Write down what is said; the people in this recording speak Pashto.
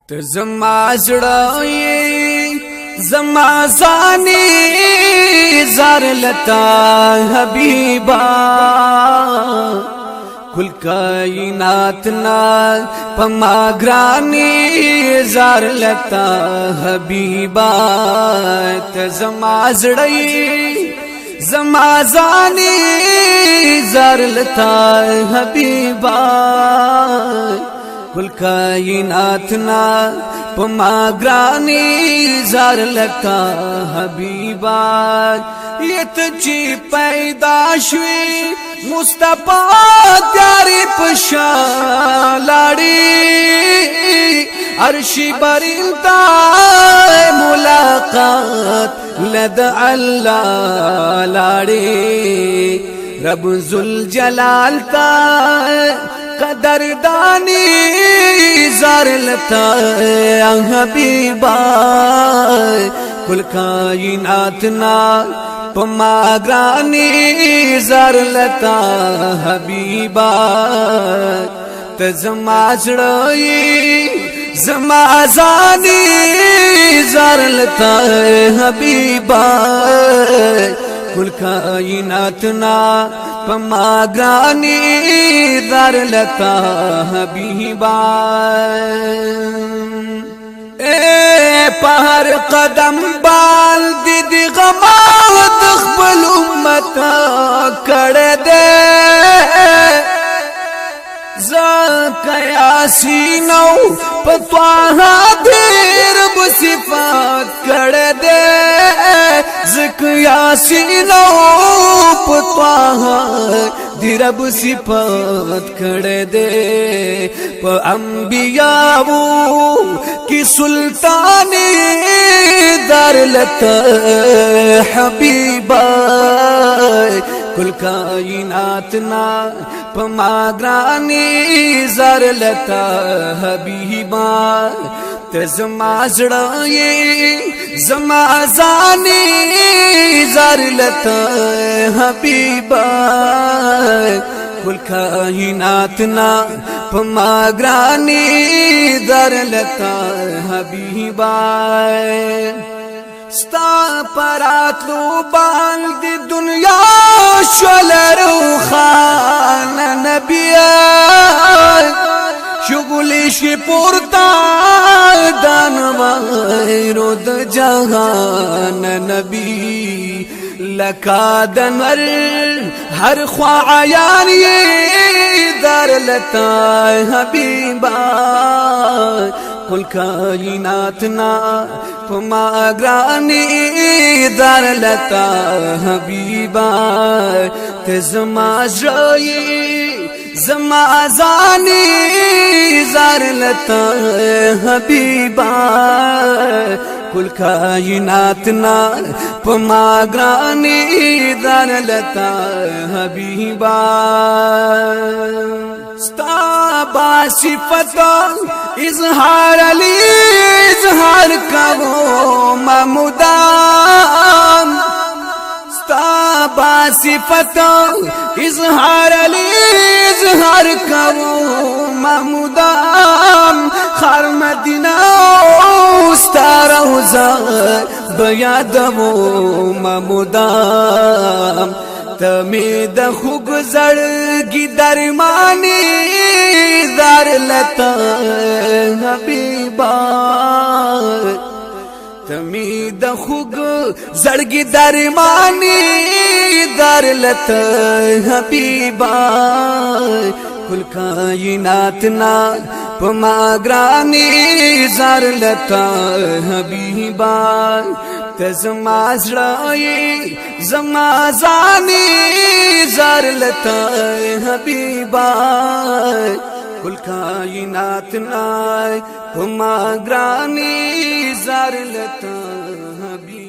ته زما زړه زما ځاني زار لتا حبيبا کل کائنات نا پما گرانی زار لتا حبيبا ته زما زړه زما ځاني زار لتا حبيبا کل کائنات نا پما گرانی زار لتا حبیبا یت چی پیدا شوی مصطفی تیاری پشا لاڑی عرشی برنتا ملاقات لد اللہ لاڑی رب ذوالجلال تا قدردانی زار لتا حبیبا کل کائنات نا پما گرانی زار لتا حبیبا تزما زړه زما ځاني زار لتا حبیبا کل کائنات نا پما گرانی زار لتا حبیبا اے پہر قدم بال دی غمات خبل امت کڑ دے زکا یاسینو پتواہا دیر بصفات کڑ دے زکا یاسینو پتواہا رب صفات کڑے دے پا انبیاءو کی سلطانی دار لتا حبیبا کل کائنات نا پما گرانی زار لتا حبیبا تزما زړه زما ځاني زار لتا حبیبا کل کائنات نا پما گرانی زار لتا حبیبا ستا پراتلو باندې دنیا شولرو خان نبی شغلی شی پورتا دانوائرو د جهان نبی لکا دنور ہر خوا عیانی دار لتا حبیبا کل کائنات نا پما گرانی دار لتا حبیبا تزما زړه زما ځاني زار لتا حبیبا کل کائنات نا پما گرانی دار لتا حبیبا ستا با صفت اظہار علی اظہار کرو ممدام ستا با صفت اظہار علی اظہار کرو ممدام خار مدینہ ستا روزہ بیادمو ممدام تمید خوگ زڑگی درمانی زار لتا حبیبا تمید خوگ زڑگی درمانی زار لتا حبیبا کل کائنات نا پما گرانی زار لتا حبیبا تزما زړه زما ځاني زار لتا حبیبا کل کائنات نا پما گرانی زار لتا حبیبا